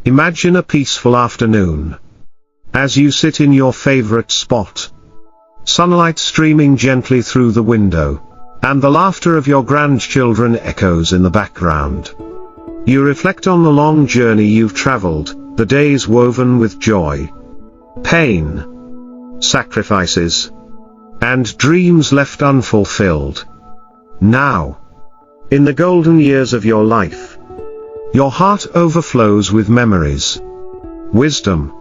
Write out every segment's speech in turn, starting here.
Imagine a peaceful afternoon. As you sit in your favorite spot, sunlight streaming gently through the window, and the laughter of your grandchildren echoes in the background. You reflect on the long journey you've traveled, the days woven with joy, pain, sacrifices, and dreams left unfulfilled. Now, in the golden years of your life, your heart overflows with memories, wisdom,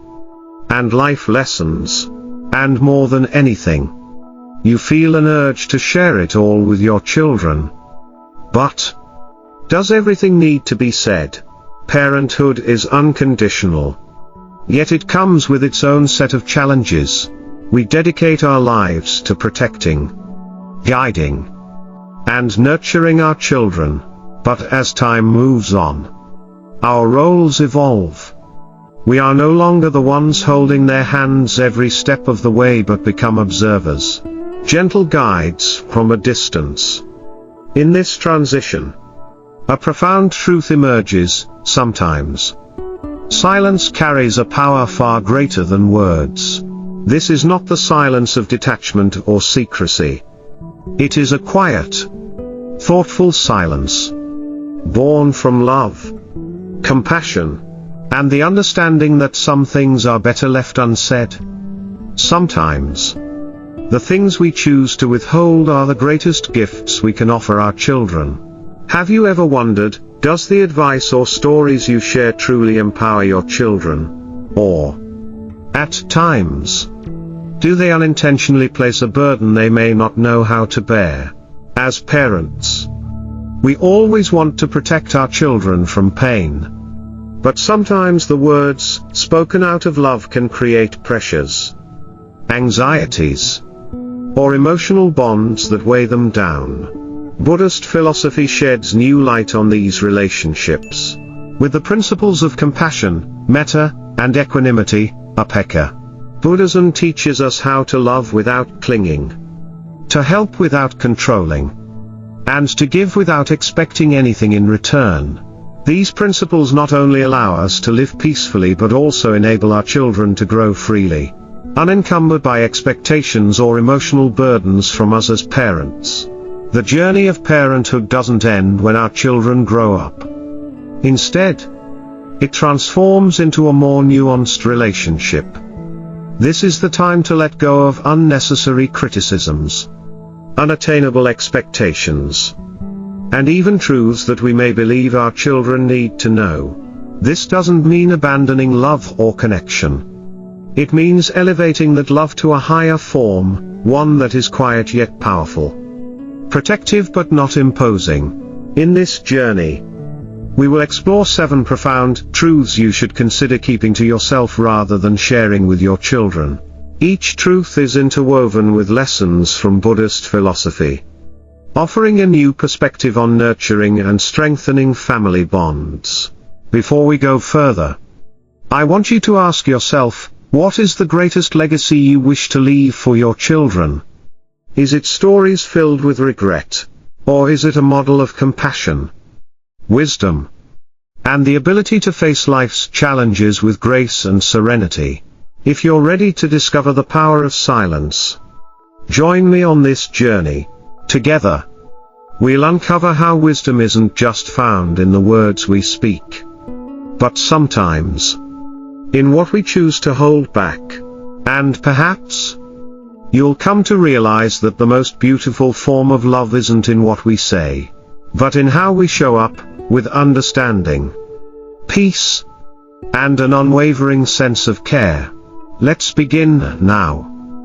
and life lessons, and more than anything, you feel an urge to share it all with your children. But, does everything need to be said? Parenthood is unconditional. Yet it comes with its own set of challenges. We dedicate our lives to protecting, guiding, and nurturing our children, but as time moves on, our roles evolve. We are no longer the ones holding their hands every step of the way but become observers, gentle guides from a distance. In this transition, a profound truth emerges. Sometimes silence carries a power far greater than words. This is not the silence of detachment or secrecy. It is a quiet, thoughtful silence, born from love, compassion, and the understanding that some things are better left unsaid. Sometimes, the things we choose to withhold are the greatest gifts we can offer our children. Have you ever wondered, does the advice or stories you share truly empower your children? Or, at times, do they unintentionally place a burden they may not know how to bear? As parents, we always want to protect our children from pain. But sometimes the words, spoken out of love, can create pressures, anxieties, or emotional bonds that weigh them down. Buddhist philosophy sheds new light on these relationships. With the principles of compassion, metta, and equanimity, upekkha, Buddhism teaches us how to love without clinging, to help without controlling, and to give without expecting anything in return. These principles not only allow us to live peacefully but also enable our children to grow freely, unencumbered by expectations or emotional burdens from us as parents. The journey of parenthood doesn't end when our children grow up. Instead, it transforms into a more nuanced relationship. This is the time to let go of unnecessary criticisms, unattainable expectations, and even truths that we may believe our children need to know. This doesn't mean abandoning love or connection. It means elevating that love to a higher form, one that is quiet yet powerful, protective but not imposing. In this journey, we will explore 7 profound truths you should consider keeping to yourself rather than sharing with your children. Each truth is interwoven with lessons from Buddhist philosophy, offering a new perspective on nurturing and strengthening family bonds. Before we go further, I want you to ask yourself, what is the greatest legacy you wish to leave for your children? Is it stories filled with regret? Or is it a model of compassion, wisdom, and the ability to face life's challenges with grace and serenity? If you're ready to discover the power of silence, join me on this journey. Together, we'll uncover how wisdom isn't just found in the words we speak, but sometimes in what we choose to hold back. And perhaps you'll come to realize that the most beautiful form of love isn't in what we say, but in how we show up, with understanding, peace, and an unwavering sense of care. Let's begin now.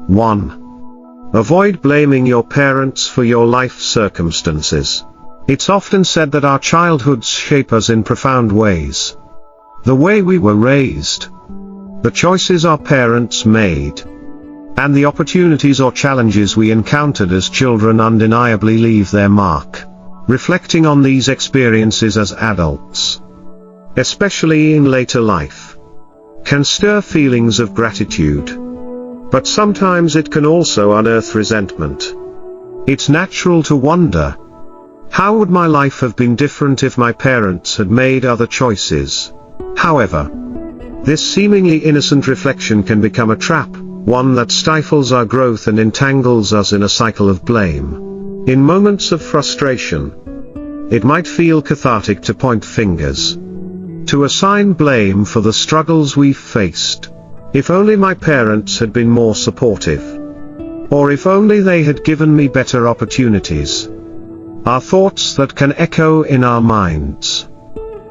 1. Avoid blaming your parents for your life circumstances. It's often said that our childhoods shape us in profound ways. The way we were raised, the choices our parents made, and the opportunities or challenges we encountered as children undeniably leave their mark. Reflecting on these experiences as adults, especially in later life, can stir feelings of gratitude. But sometimes it can also unearth resentment. It's natural to wonder, how would my life have been different if my parents had made other choices? However, This seemingly innocent reflection can become a trap, one that stifles our growth and entangles us in a cycle of blame. In moments of frustration, it might feel cathartic to point fingers, to assign blame for the struggles we've faced. If only my parents had been more supportive. Or if only they had given me better opportunities. Are thoughts that can echo in our minds.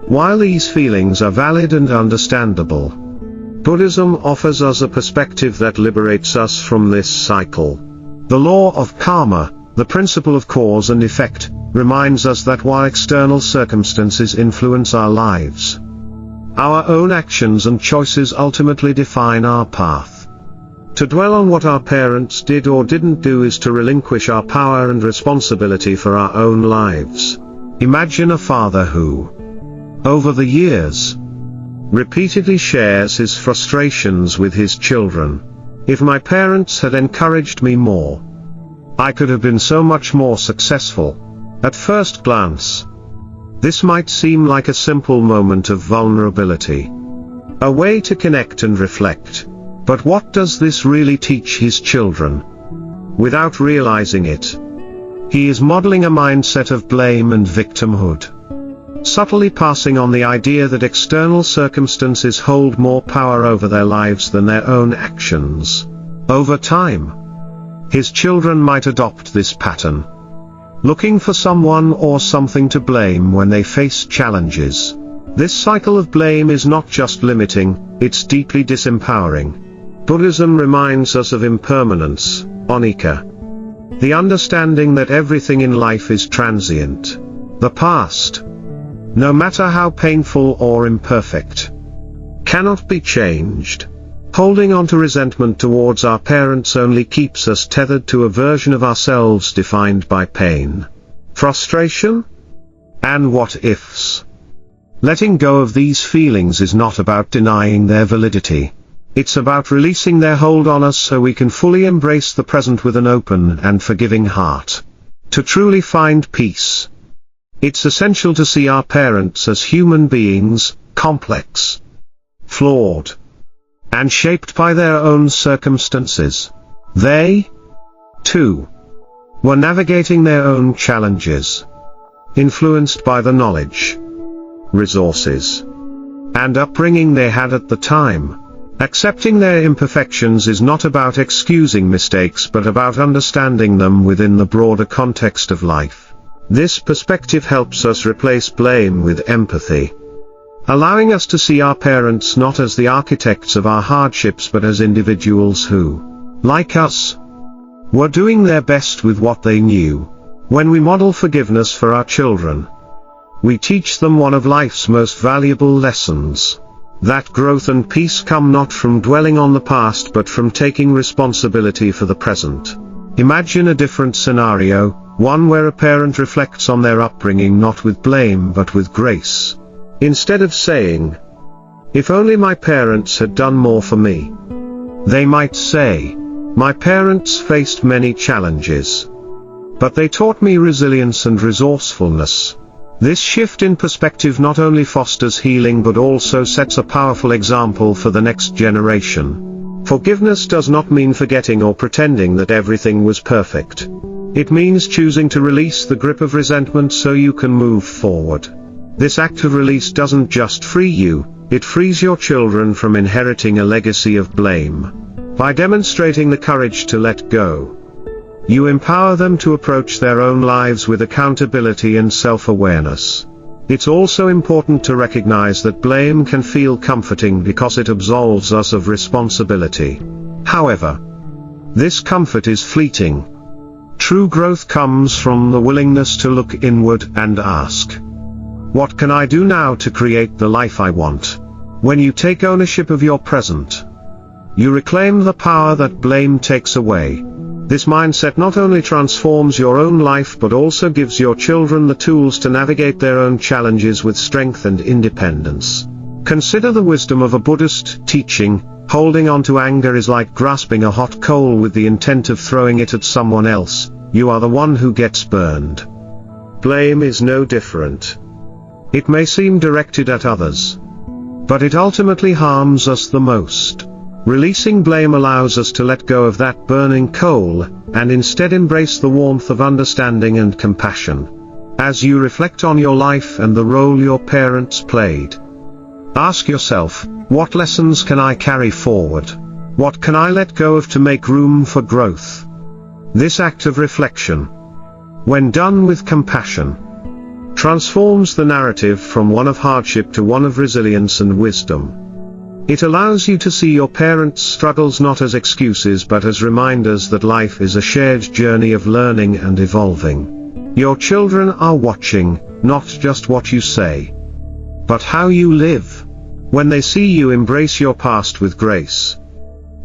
While these feelings are valid and understandable, Buddhism offers us a perspective that liberates us from this cycle. The law of karma, the principle of cause and effect, reminds us that while external circumstances influence our lives, our own actions and choices ultimately define our path. To dwell on what our parents did or didn't do is to relinquish our power and responsibility for our own lives. Imagine a father who, over the years, repeatedly shares his frustrations with his children. If my parents had encouraged me more, I could have been so much more successful. At first glance, this might seem like a simple moment of vulnerability, a way to connect and reflect. But what does this really teach his children? Without realizing it, he is modeling a mindset of blame and victimhood, subtly passing on the idea that external circumstances hold more power over their lives than their own actions. Over time, his children might adopt this pattern, looking for someone or something to blame when they face challenges. This cycle of blame is not just limiting, it's deeply disempowering. Buddhism reminds us of impermanence, anicca, the understanding that everything in life is transient. The past, no matter how painful or imperfect, cannot be changed. Holding on to resentment towards our parents only keeps us tethered to a version of ourselves defined by pain, frustration, and what-ifs. Letting go of these feelings is not about denying their validity. It's about releasing their hold on us so we can fully embrace the present with an open and forgiving heart. To truly find peace, it's essential to see our parents as human beings, complex, flawed, and shaped by their own circumstances. They, too, were navigating their own challenges, influenced by the knowledge, resources, and upbringing they had at the time. Accepting their imperfections is not about excusing mistakes but about understanding them within the broader context of life. This perspective helps us replace blame with empathy, allowing us to see our parents not as the architects of our hardships but as individuals who, like us, were doing their best with what they knew. When we model forgiveness for our children, we teach them one of life's most valuable lessons. That growth and peace come not from dwelling on the past but from taking responsibility for the present. Imagine a different scenario, one where a parent reflects on their upbringing not with blame but with grace. Instead of saying, "If only my parents had done more for me," they might say, "My parents faced many challenges, but they taught me resilience and resourcefulness." This shift in perspective not only fosters healing but also sets a powerful example for the next generation. Forgiveness does not mean forgetting or pretending that everything was perfect. It means choosing to release the grip of resentment so you can move forward. This act of release doesn't just free you, it frees your children from inheriting a legacy of blame. By demonstrating the courage to let go, you empower them to approach their own lives with accountability and self-awareness. It's also important to recognize that blame can feel comforting because it absolves us of responsibility. However, this comfort is fleeting. True growth comes from the willingness to look inward and ask, "What can I do now to create the life I want?" When you take ownership of your present, you reclaim the power that blame takes away. This mindset not only transforms your own life but also gives your children the tools to navigate their own challenges with strength and independence. Consider the wisdom of a Buddhist teaching: holding on to anger is like grasping a hot coal with the intent of throwing it at someone else. You are the one who gets burned. Blame is no different. It may seem directed at others, but it ultimately harms us the most. Releasing blame allows us to let go of that burning coal, and instead embrace the warmth of understanding and compassion. As you reflect on your life and the role your parents played, ask yourself, what lessons can I carry forward? What can I let go of to make room for growth? This act of reflection, when done with compassion, transforms the narrative from one of hardship to one of resilience and wisdom. It allows you to see your parents' struggles not as excuses but as reminders that life is a shared journey of learning and evolving. Your children are watching, not just what you say, but how you live. When they see you embrace your past with grace,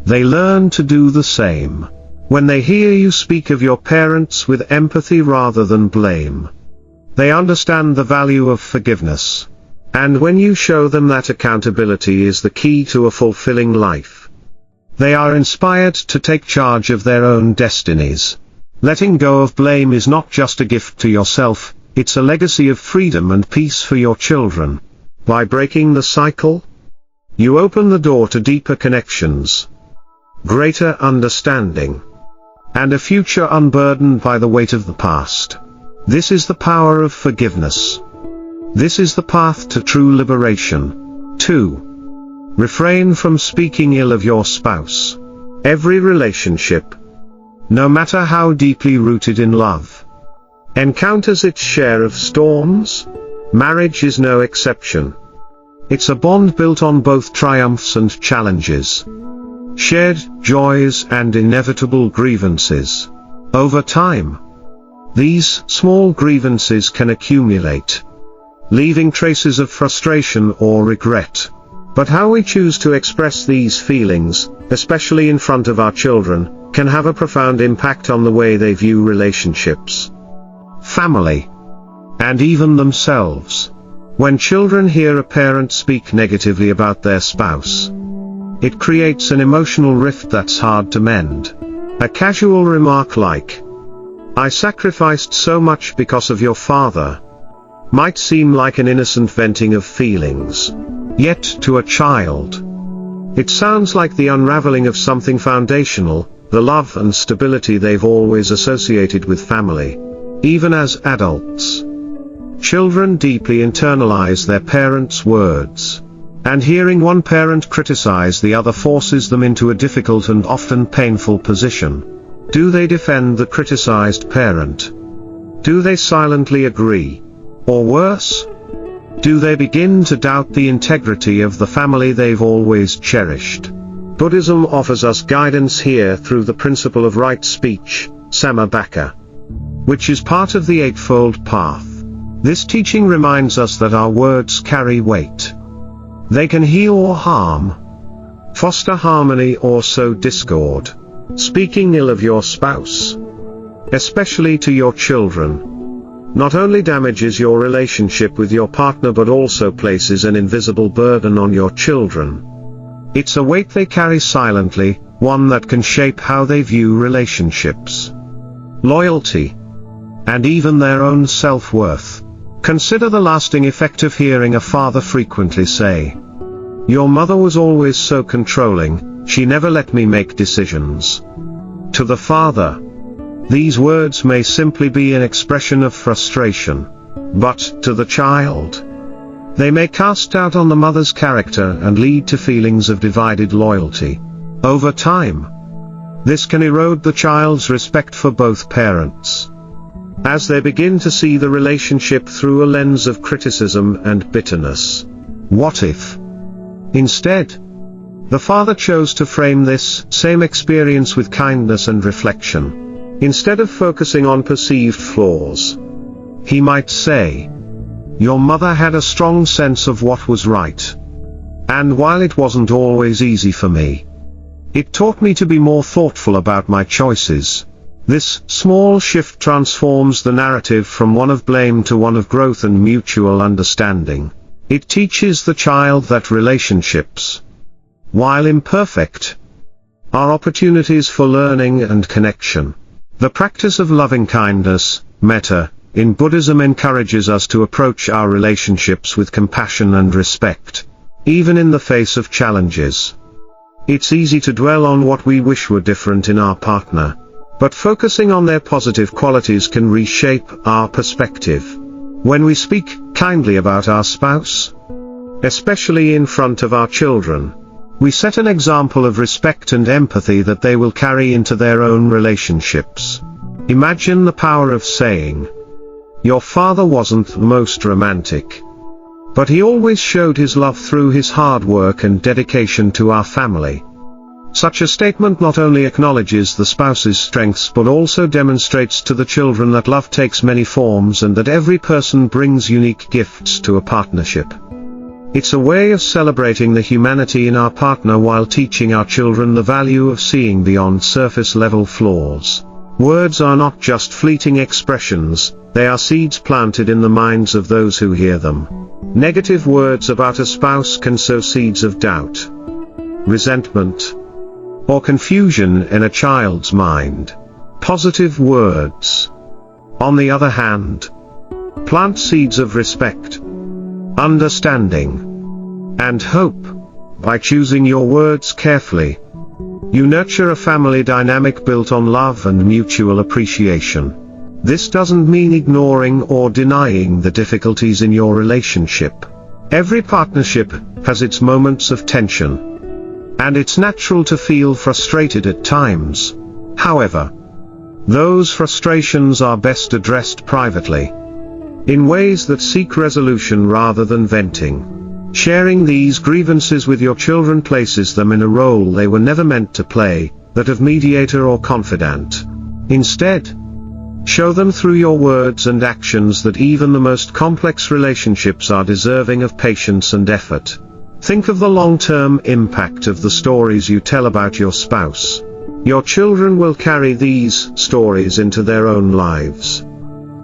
they learn to do the same. When they hear you speak of your parents with empathy rather than blame, they understand the value of forgiveness. And when you show them that accountability is the key to a fulfilling life, they are inspired to take charge of their own destinies. Letting go of blame is not just a gift to yourself, it's a legacy of freedom and peace for your children. By breaking the cycle, you open the door to deeper connections, greater understanding, and a future unburdened by the weight of the past. This is the power of forgiveness. This is the path to true liberation. 2. Refrain from speaking ill of your spouse. Every relationship, no matter how deeply rooted in love, encounters its share of storms. Marriage is no exception. It's a bond built on both triumphs and challenges, shared joys and inevitable grievances. Over time, these small grievances can accumulate, leaving traces of frustration or regret. But how we choose to express these feelings, especially in front of our children, can have a profound impact on the way they view relationships, family, and even themselves. When children hear a parent speak negatively about their spouse, it creates an emotional rift that's hard to mend. A casual remark like, "I sacrificed so much because of your father," might seem like an innocent venting of feelings. Yet to a child, it sounds like the unraveling of something foundational, the love and stability they've always associated with family. Even as adults, children deeply internalize their parents' words, and hearing one parent criticize the other forces them into a difficult and often painful position. Do they defend the criticized parent? Do they silently agree? Or worse, do they begin to doubt the integrity of the family they've always cherished? Buddhism offers us guidance here through the principle of right speech, samabhaka, which is part of the Eightfold Path. This teaching reminds us that our words carry weight. They can heal or harm, foster harmony or sow discord. Speaking ill of your spouse, especially to your children, not only damages your relationship with your partner but also places an invisible burden on your children. It's a weight they carry silently, one that can shape how they view relationships, loyalty, and even their own self-worth. Consider the lasting effect of hearing a father frequently say, "Your mother was always so controlling, she never let me make decisions." To the father, these words may simply be an expression of frustration. But to the child, they may cast doubt on the mother's character and lead to feelings of divided loyalty. Over time, this can erode the child's respect for both parents, as they begin to see the relationship through a lens of criticism and bitterness. What if, instead, the father chose to frame this same experience with kindness and reflection? Instead of focusing on perceived flaws, he might say, "Your mother had a strong sense of what was right. And while it wasn't always easy for me, it taught me to be more thoughtful about my choices." This small shift transforms the narrative from one of blame to one of growth and mutual understanding. It teaches the child that relationships, while imperfect, are opportunities for learning and connection. The practice of loving-kindness, metta, in Buddhism encourages us to approach our relationships with compassion and respect. even in the face of challenges. It's easy to dwell on what we wish were different in our partner, but focusing on their positive qualities can reshape our perspective. When we speak kindly about our spouse, especially in front of our children, we set an example of respect and empathy that they will carry into their own relationships. Imagine the power of saying, "Your father wasn't the most romantic, but he always showed his love through his hard work and dedication to our family." Such a statement not only acknowledges the spouse's strengths but also demonstrates to the children that love takes many forms and that every person brings unique gifts to a partnership. It's a way of celebrating the humanity in our partner while teaching our children the value of seeing beyond surface-level flaws. Words are not just fleeting expressions, they are seeds planted in the minds of those who hear them. Negative words about a spouse can sow seeds of doubt, resentment, or confusion in a child's mind. Positive words, on the other hand, plant seeds of respect, understanding, and hope. By choosing your words carefully, you nurture a family dynamic built on love and mutual appreciation. This doesn't mean ignoring or denying the difficulties in your relationship. Every partnership has its moments of tension, and it's natural to feel frustrated at times. However, those frustrations are best addressed privately, in ways that seek resolution rather than venting. Sharing these grievances with your children places them in a role they were never meant to play, that of mediator or confidant. Instead, show them through your words and actions that even the most complex relationships are deserving of patience and effort. Think of the long-term impact of the stories you tell about your spouse. Your children will carry these stories into their own lives,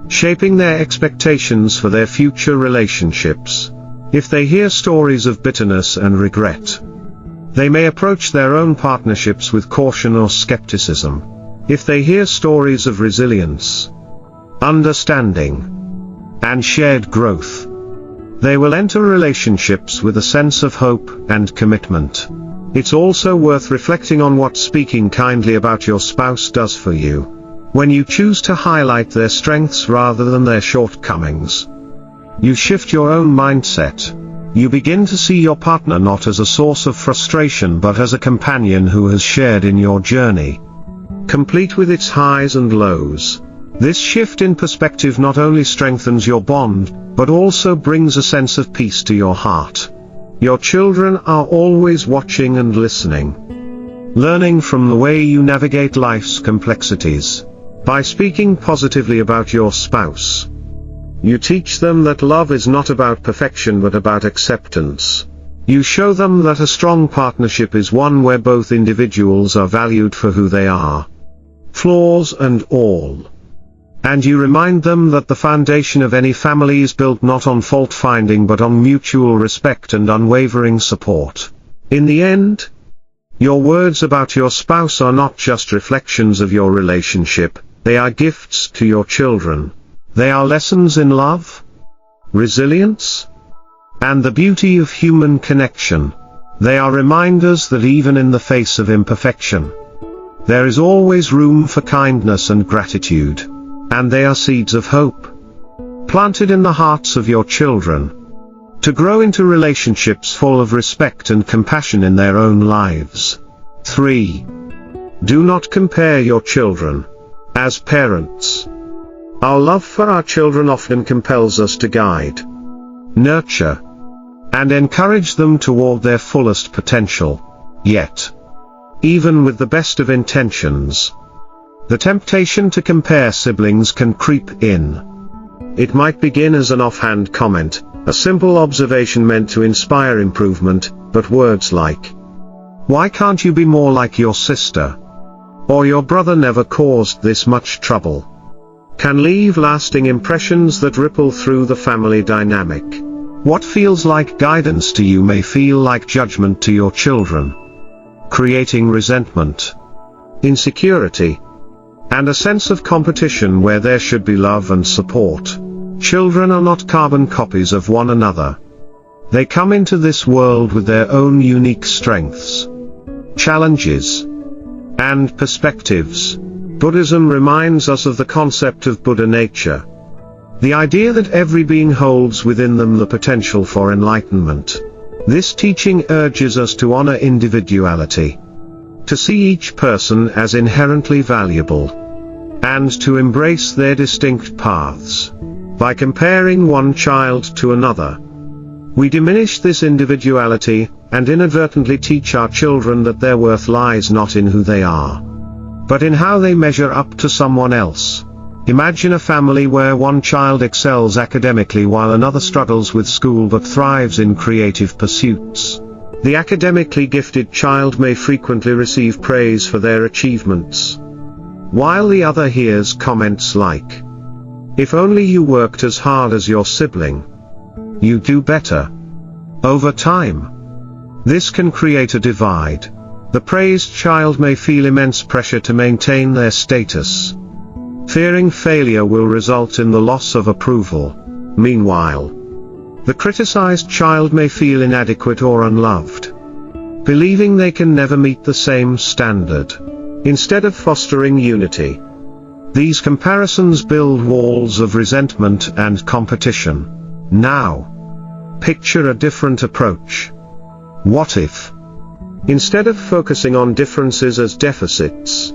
shaping their expectations for their future relationships. If they hear stories of bitterness and regret, they may approach their own partnerships with caution or skepticism. If they hear stories of resilience, understanding, and shared growth, they will enter relationships with a sense of hope and commitment. It's also worth reflecting on what speaking kindly about your spouse does for you. When you choose to highlight their strengths rather than their shortcomings, you shift your own mindset. You begin to see your partner not as a source of frustration but as a companion who has shared in your journey, complete with its highs and lows. This shift in perspective not only strengthens your bond, but also brings a sense of peace to your heart. Your children are always watching and listening, learning from the way you navigate life's complexities. By speaking positively about your spouse, you teach them that love is not about perfection but about acceptance. You show them that a strong partnership is one where both individuals are valued for who they are, flaws and all. And you remind them that the foundation of any family is built not on fault-finding but on mutual respect and unwavering support. In the end, your words about your spouse are not just reflections of your relationship, they are gifts to your children. They are lessons in love, resilience, and the beauty of human connection. They are reminders that even in the face of imperfection, there is always room for kindness and gratitude. And they are seeds of hope, planted in the hearts of your children, to grow into relationships full of respect and compassion in their own lives. 3. Do not compare your children. As parents, our love for our children often compels us to guide, nurture, and encourage them toward their fullest potential. Yet, even with the best of intentions, the temptation to compare siblings can creep in. It might begin as an offhand comment, a simple observation meant to inspire improvement, but words like, "Why can't you be more like your sister?" or "Your brother never caused this much trouble," can leave lasting impressions that ripple through the family dynamic. What feels like guidance to you may feel like judgment to your children, creating resentment, insecurity, and a sense of competition where there should be love and support. Children are not carbon copies of one another. They come into this world with their own unique strengths, challenges, and perspectives. Buddhism reminds us of the concept of Buddha nature. The idea that every being holds within them the potential for enlightenment. This teaching urges us to honor individuality, to see each person as inherently valuable, and to embrace their distinct paths. By comparing one child to another, we diminish this individuality, and inadvertently teach our children that their worth lies not in who they are, but in how they measure up to someone else. Imagine a family where one child excels academically while another struggles with school but thrives in creative pursuits. The academically gifted child may frequently receive praise for their achievements, while the other hears comments like, "If only you worked as hard as your sibling, you'd do better." Over time, this can create a divide. The praised child may feel immense pressure to maintain their status, fearing failure will result in the loss of approval. Meanwhile, the criticized child may feel inadequate or unloved, believing they can never meet the same standard. Instead of fostering unity, these comparisons build walls of resentment and competition. Now, picture a different approach. What if, instead of focusing on differences as deficits,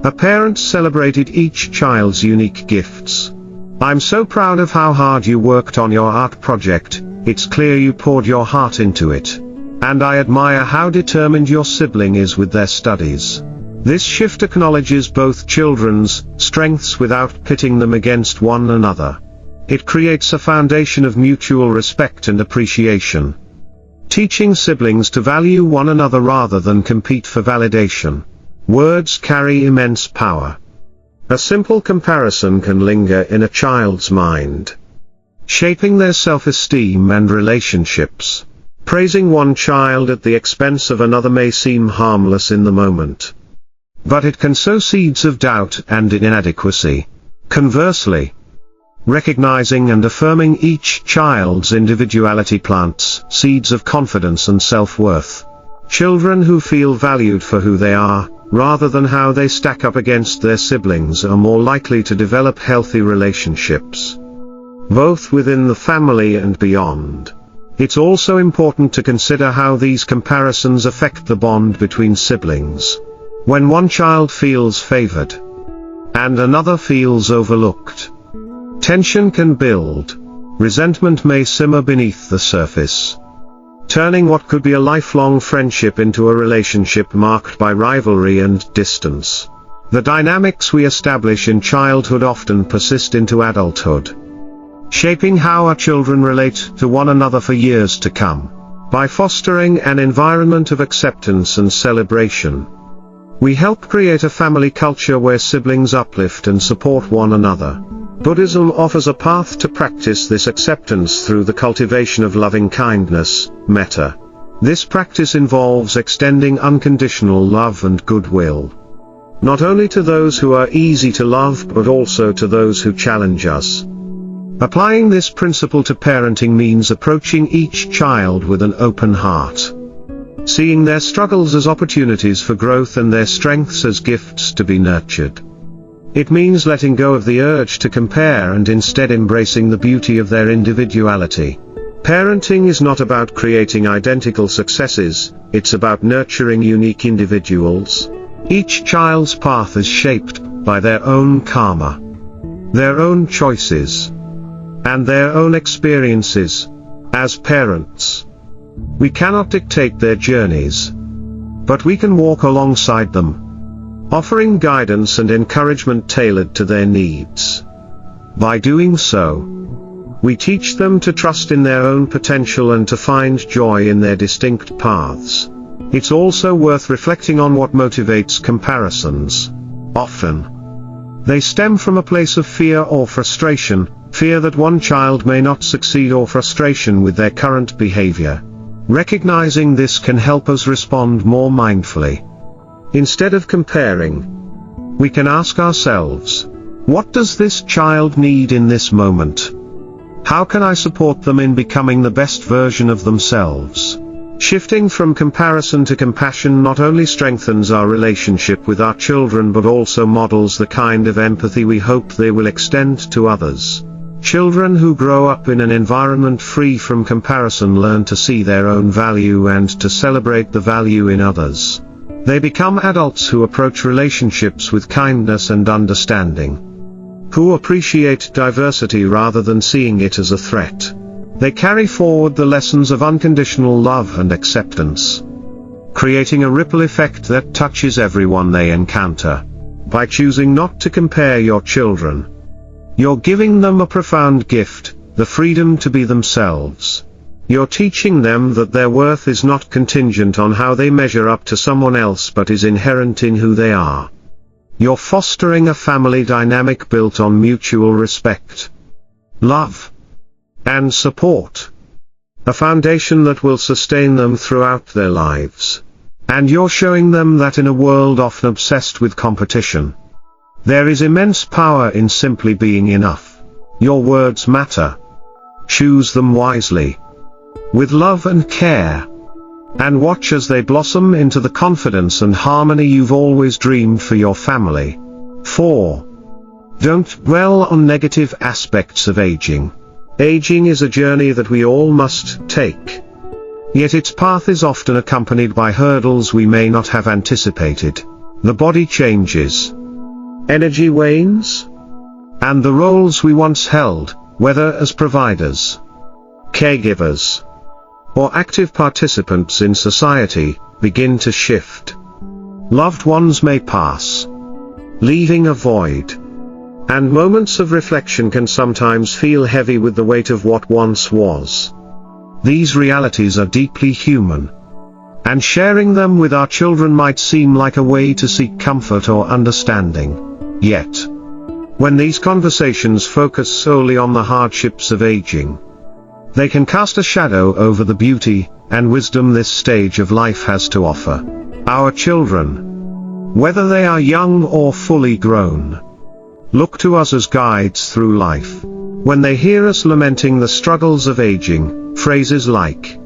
a parent celebrated each child's unique gifts? "I'm so proud of how hard you worked on your art project, it's clear you poured your heart into it. And I admire how determined your sibling is with their studies." This shift acknowledges both children's strengths without pitting them against one another. It creates a foundation of mutual respect and appreciation, teaching siblings to value one another rather than compete for validation. Words carry immense power. A simple comparison can linger in a child's mind, shaping their self-esteem and relationships. Praising one child at the expense of another may seem harmless in the moment, but it can sow seeds of doubt and inadequacy. Conversely, recognizing and affirming each child's individuality plants seeds of confidence and self-worth. Children who feel valued for who they are, rather than how they stack up against their siblings, are more likely to develop healthy relationships, both within the family and beyond. It's also important to consider how these comparisons affect the bond between siblings. When one child feels favored, and another feels overlooked, tension can build. Resentment may simmer beneath the surface, turning what could be a lifelong friendship into a relationship marked by rivalry and distance. The dynamics we establish in childhood often persist into adulthood, shaping how our children relate to one another for years to come. By fostering an environment of acceptance and celebration, we help create a family culture where siblings uplift and support one another. Buddhism offers a path to practice this acceptance through the cultivation of loving kindness, metta. This practice involves extending unconditional love and goodwill, not only to those who are easy to love but also to those who challenge us. Applying this principle to parenting means approaching each child with an open heart, seeing their struggles as opportunities for growth and their strengths as gifts to be nurtured. It means letting go of the urge to compare and instead embracing the beauty of their individuality. Parenting is not about creating identical successes, it's about nurturing unique individuals. Each child's path is shaped by their own karma, their own choices, and their own experiences. As parents, we cannot dictate their journeys, but we can walk alongside them, offering guidance and encouragement tailored to their needs. By doing so, we teach them to trust in their own potential and to find joy in their distinct paths. It's also worth reflecting on what motivates comparisons. Often, they stem from a place of fear or frustration, fear that one child may not succeed or frustration with their current behavior. Recognizing this can help us respond more mindfully. Instead of comparing, we can ask ourselves, what does this child need in this moment? How can I support them in becoming the best version of themselves? Shifting from comparison to compassion not only strengthens our relationship with our children but also models the kind of empathy we hope they will extend to others. Children who grow up in an environment free from comparison learn to see their own value and to celebrate the value in others. They become adults who approach relationships with kindness and understanding, who appreciate diversity rather than seeing it as a threat. They carry forward the lessons of unconditional love and acceptance, creating a ripple effect that touches everyone they encounter. By choosing not to compare your children, you're giving them a profound gift, the freedom to be themselves. You're teaching them that their worth is not contingent on how they measure up to someone else but is inherent in who they are. You're fostering a family dynamic built on mutual respect, love, and support. A foundation that will sustain them throughout their lives. And you're showing them that in a world often obsessed with competition, there is immense power in simply being enough. Your words matter. Choose them wisely, with love and care, and watch as they blossom into the confidence and harmony you've always dreamed for your family. 4. Don't dwell on negative aspects of aging. Aging is a journey that we all must take. Yet its path is often accompanied by hurdles we may not have anticipated. The body changes, energy wanes, and the roles we once held, whether as providers, caregivers, or active participants in society, begin to shift. Loved ones may pass, leaving a void, and moments of reflection can sometimes feel heavy with the weight of what once was. These realities are deeply human, and sharing them with our children might seem like a way to seek comfort or understanding. Yet, when these conversations focus solely on the hardships of aging, they can cast a shadow over the beauty and wisdom this stage of life has to offer. Our children, whether they are young or fully grown, look to us as guides through life. When they hear us lamenting the struggles of aging, phrases like,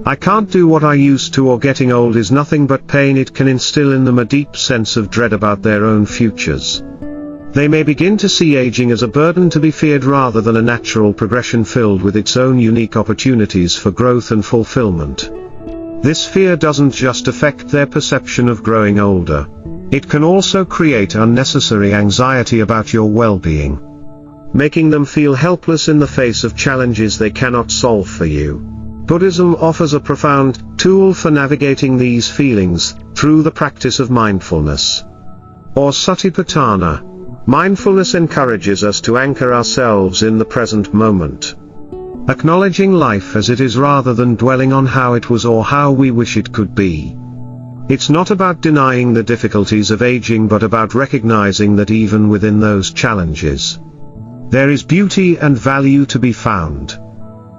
"I can't do what I used to," or "getting old is nothing but pain," it can instill in them a deep sense of dread about their own futures. They may begin to see aging as a burden to be feared rather than a natural progression filled with its own unique opportunities for growth and fulfillment. This fear doesn't just affect their perception of growing older. It can also create unnecessary anxiety about your well-being, making them feel helpless in the face of challenges they cannot solve for you. Buddhism offers a profound tool for navigating these feelings through the practice of mindfulness, or satipatthana. Mindfulness encourages us to anchor ourselves in the present moment, acknowledging life as it is rather than dwelling on how it was or how we wish it could be. It's not about denying the difficulties of aging but about recognizing that even within those challenges, there is beauty and value to be found.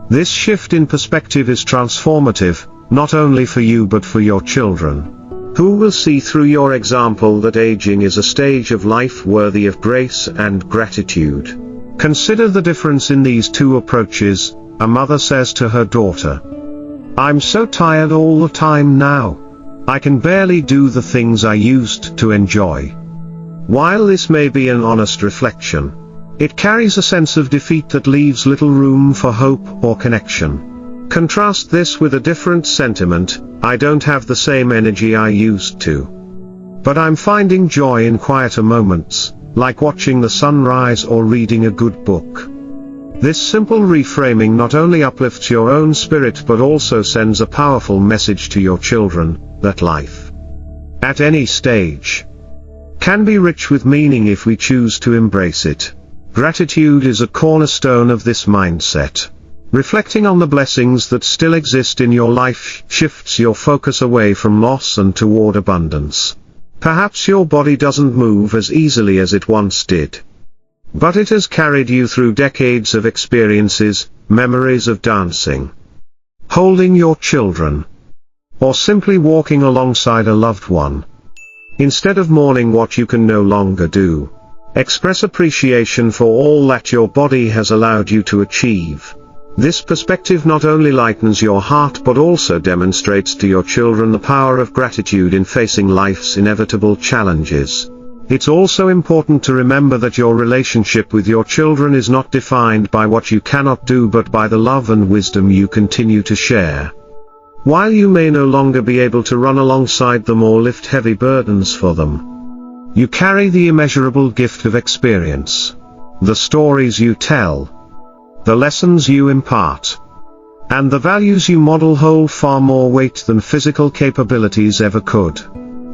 This shift in perspective is transformative, not only for you but for your children, who will see through your example that aging is a stage of life worthy of grace and gratitude. Consider the difference in these two approaches. A mother says to her daughter, "I'm so tired all the time now. I can barely do the things I used to enjoy." While this may be an honest reflection, it carries a sense of defeat that leaves little room for hope or connection. Contrast this with a different sentiment: "I don't have the same energy I used to, but I'm finding joy in quieter moments, like watching the sun rise or reading a good book." This simple reframing not only uplifts your own spirit but also sends a powerful message to your children, that life, at any stage, can be rich with meaning if we choose to embrace it. Gratitude is a cornerstone of this mindset. Reflecting on the blessings that still exist in your life shifts your focus away from loss and toward abundance. Perhaps your body doesn't move as easily as it once did, but it has carried you through decades of experiences, memories of dancing, holding your children, or simply walking alongside a loved one. Instead of mourning what you can no longer do, Express appreciation for all that your body has allowed you to achieve. This perspective not only lightens your heart but also demonstrates to your children the power of gratitude in facing life's inevitable challenges. It's also important to remember that your relationship with your children is not defined by what you cannot do but by the love and wisdom you continue to share. While you may no longer be able to run alongside them or lift heavy burdens for them, you carry the immeasurable gift of experience. The stories you tell, the lessons you impart, and the values you model hold far more weight than physical capabilities ever could.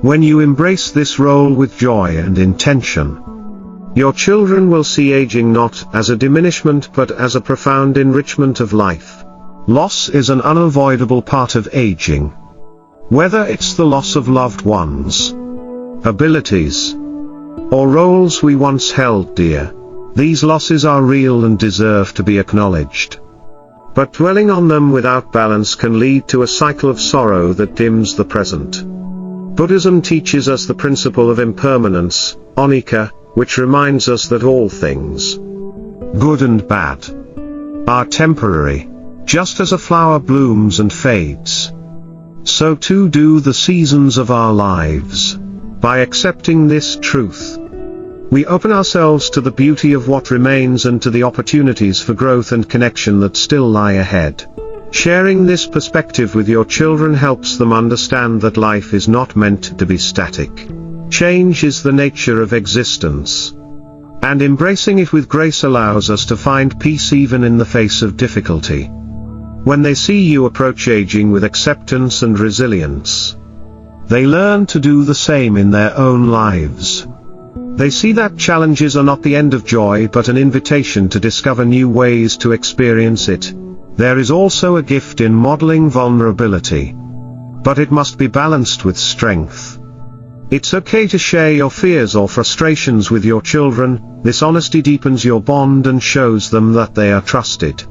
When you embrace this role with joy and intention, your children will see aging not as a diminishment but as a profound enrichment of life. Loss is an unavoidable part of aging. Whether it's the loss of loved ones, abilities, or roles we once held dear, these losses are real and deserve to be acknowledged. But dwelling on them without balance can lead to a cycle of sorrow that dims the present. Buddhism teaches us the principle of impermanence, anicca, which reminds us that all things, good and bad, are temporary. Just as a flower blooms and fades, so too do the seasons of our lives. By accepting this truth, we open ourselves to the beauty of what remains and to the opportunities for growth and connection that still lie ahead. Sharing this perspective with your children helps them understand that life is not meant to be static. Change is the nature of existence, and embracing it with grace allows us to find peace even in the face of difficulty. When they see you approach aging with acceptance and resilience, they learn to do the same in their own lives. They see that challenges are not the end of joy but an invitation to discover new ways to experience it. There is also a gift in modeling vulnerability, but it must be balanced with strength. It's okay to share your fears or frustrations with your children. This honesty deepens your bond and shows them that they are trusted.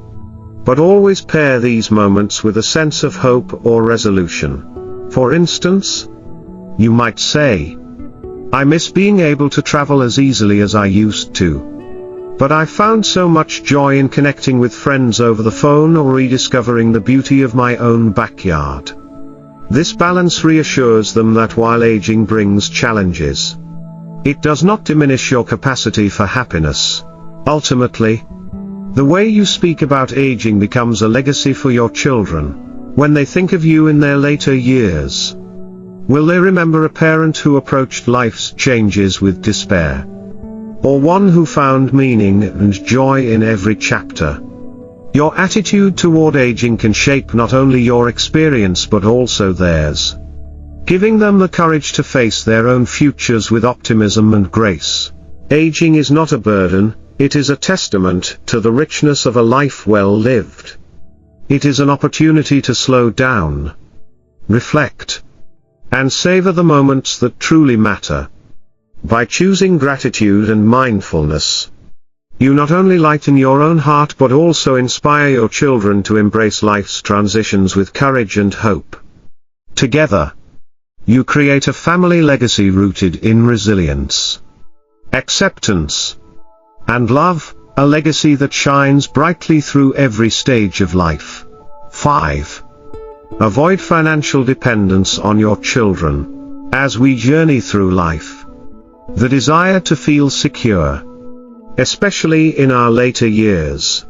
But always pair these moments with a sense of hope or resolution. For instance, you might say, "I miss being able to travel as easily as I used to. But I found so much joy in connecting with friends over the phone or rediscovering the beauty of my own backyard." This balance reassures them that while aging brings challenges, it does not diminish your capacity for happiness. Ultimately, the way you speak about aging becomes a legacy for your children. When they think of you in their later years, will they remember a parent who approached life's changes with despair? Or one who found meaning and joy in every chapter? Your attitude toward aging can shape not only your experience but also theirs, giving them the courage to face their own futures with optimism and grace. Aging is not a burden, it is a testament to the richness of a life well lived. It is an opportunity to slow down, reflect, and savor the moments that truly matter. By choosing gratitude and mindfulness, you not only lighten your own heart but also inspire your children to embrace life's transitions with courage and hope. Together, you create a family legacy rooted in resilience, acceptance, and love, a legacy that shines brightly through every stage of life. 5. Avoid financial dependence on your children. As we journey through life, the desire to feel secure, especially in our later years,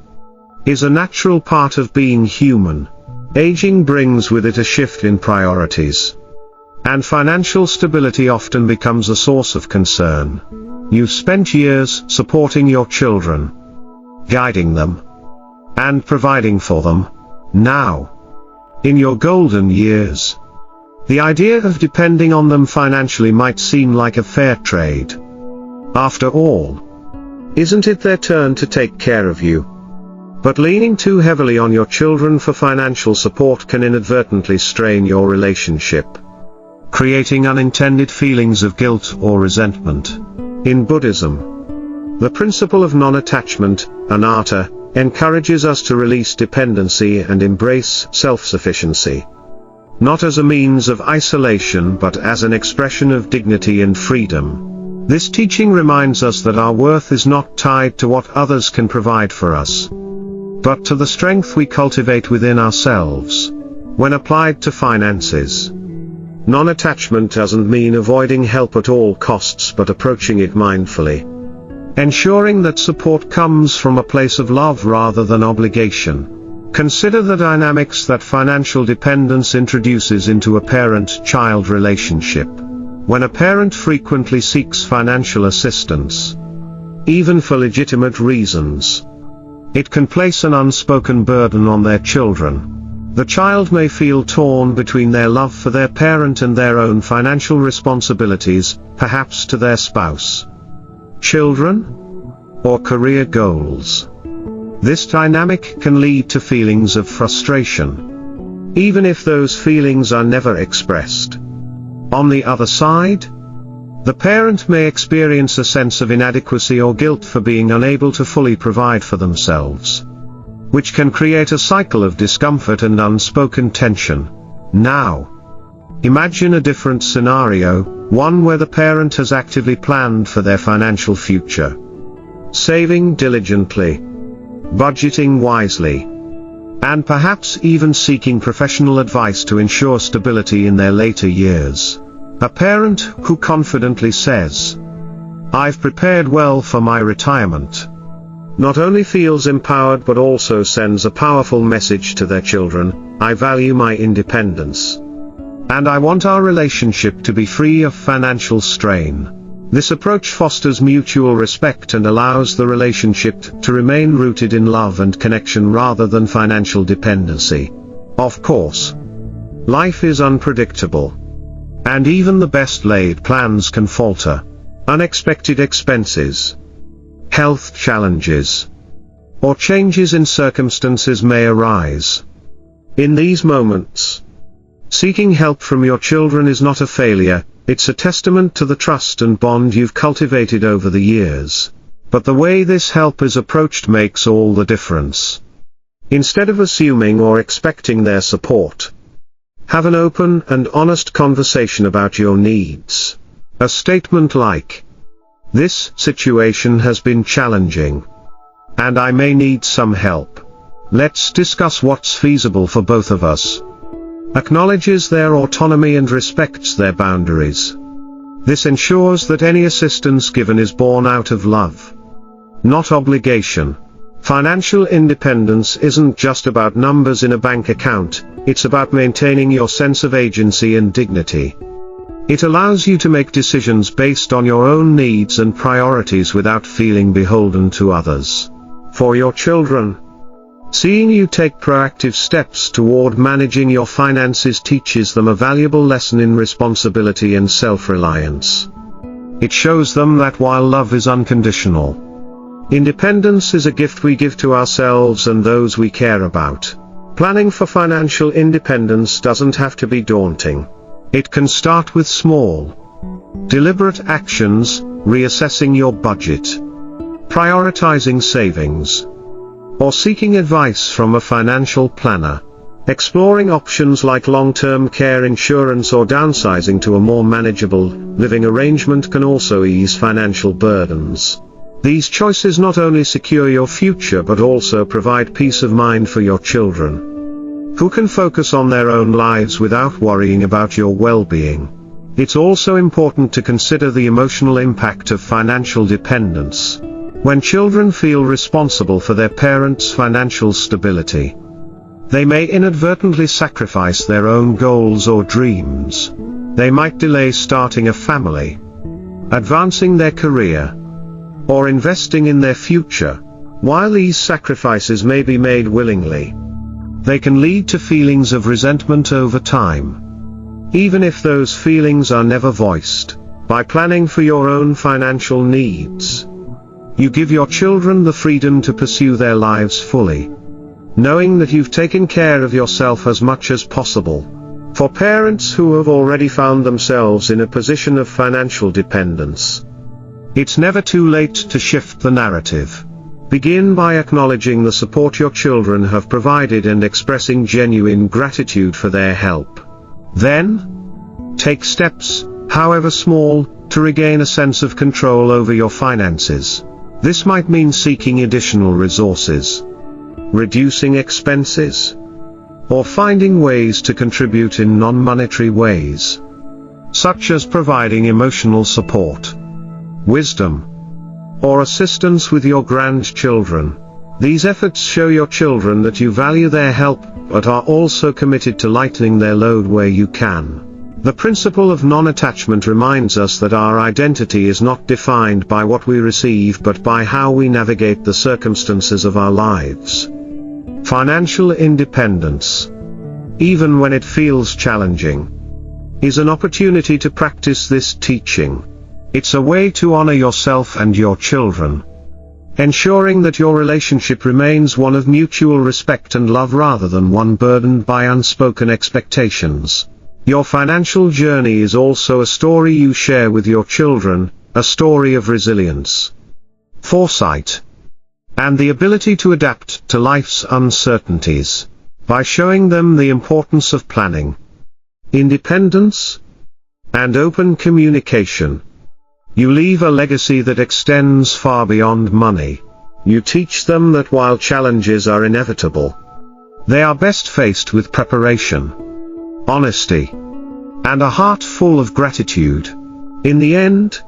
is a natural part of being human. Aging brings with it a shift in priorities, and financial stability often becomes a source of concern. You've spent years supporting your children, guiding them, and providing for them. Now, in your golden years, the idea of depending on them financially might seem like a fair trade. After all, isn't it their turn to take care of you? But leaning too heavily on your children for financial support can inadvertently strain your relationship, creating unintended feelings of guilt or resentment. In Buddhism, the principle of non-attachment, anatta, encourages us to release dependency and embrace self-sufficiency, not as a means of isolation but as an expression of dignity and freedom. This teaching reminds us that our worth is not tied to what others can provide for us, but to the strength we cultivate within ourselves. When applied to finances, non-attachment doesn't mean avoiding help at all costs but approaching it mindfully, ensuring that support comes from a place of love rather than obligation. Consider the dynamics that financial dependence introduces into a parent-child relationship. When a parent frequently seeks financial assistance, even for legitimate reasons, it can place an unspoken burden on their children. The child may feel torn between their love for their parent and their own financial responsibilities, perhaps to their spouse, children, or career goals. This dynamic can lead to feelings of frustration, even if those feelings are never expressed. On the other side, the parent may experience a sense of inadequacy or guilt for being unable to fully provide for themselves, which can create a cycle of discomfort and unspoken tension. Now, imagine a different scenario, one where the parent has actively planned for their financial future, saving diligently, budgeting wisely, and perhaps even seeking professional advice to ensure stability in their later years. A parent who confidently says, "I've prepared well for my retirement," not only feels empowered but also sends a powerful message to their children: "I value my independence, and I want our relationship to be free of financial strain." This approach fosters mutual respect and allows the relationship to remain rooted in love and connection rather than financial dependency. Of course, life is unpredictable, and even the best laid plans can falter. Unexpected expenses, health challenges, or changes in circumstances may arise. In these moments, seeking help from your children is not a failure, it's a testament to the trust and bond you've cultivated over the years. But the way this help is approached makes all the difference. Instead of assuming or expecting their support, have an open and honest conversation about your needs. A statement like, "This situation has been challenging, and I may need some help. Let's discuss what's feasible for both of us," acknowledges their autonomy and respects their boundaries. This ensures that any assistance given is born out of love, not obligation. Financial independence isn't just about numbers in a bank account, it's about maintaining your sense of agency and dignity. It allows you to make decisions based on your own needs and priorities without feeling beholden to others. For your children, seeing you take proactive steps toward managing your finances teaches them a valuable lesson in responsibility and self-reliance. It shows them that while love is unconditional, independence is a gift we give to ourselves and those we care about. Planning for financial independence doesn't have to be daunting. It can start with small, deliberate actions, reassessing your budget, prioritizing savings, or seeking advice from a financial planner. Exploring options like long-term care insurance or downsizing to a more manageable living arrangement can also ease financial burdens. These choices not only secure your future but also provide peace of mind for your children, who can focus on their own lives without worrying about your well-being. It's also important to consider the emotional impact of financial dependence. When children feel responsible for their parents' financial stability, they may inadvertently sacrifice their own goals or dreams. They might delay starting a family, advancing their career, or investing in their future. While these sacrifices may be made willingly, they can lead to feelings of resentment over time, even if those feelings are never voiced. By planning for your own financial needs, you give your children the freedom to pursue their lives fully, knowing that you've taken care of yourself as much as possible. For parents who have already found themselves in a position of financial dependence, it's never too late to shift the narrative. Begin by acknowledging the support your children have provided and expressing genuine gratitude for their help. Then, take steps, however small, to regain a sense of control over your finances. This might mean seeking additional resources, reducing expenses, or finding ways to contribute in non-monetary ways, such as providing emotional support, wisdom, or assistance with your grandchildren. These efforts show your children that you value their help, but are also committed to lightening their load where you can. The principle of non-attachment reminds us that our identity is not defined by what we receive but by how we navigate the circumstances of our lives. Financial independence, even when it feels challenging, is an opportunity to practice this teaching. It's a way to honor yourself and your children, ensuring that your relationship remains one of mutual respect and love rather than one burdened by unspoken expectations. Your financial journey is also a story you share with your children, a story of resilience, foresight, and the ability to adapt to life's uncertainties. By showing them the importance of planning, independence, and open communication, you leave a legacy that extends far beyond money. You teach them that while challenges are inevitable, they are best faced with preparation, honesty, and a heart full of gratitude. In the end,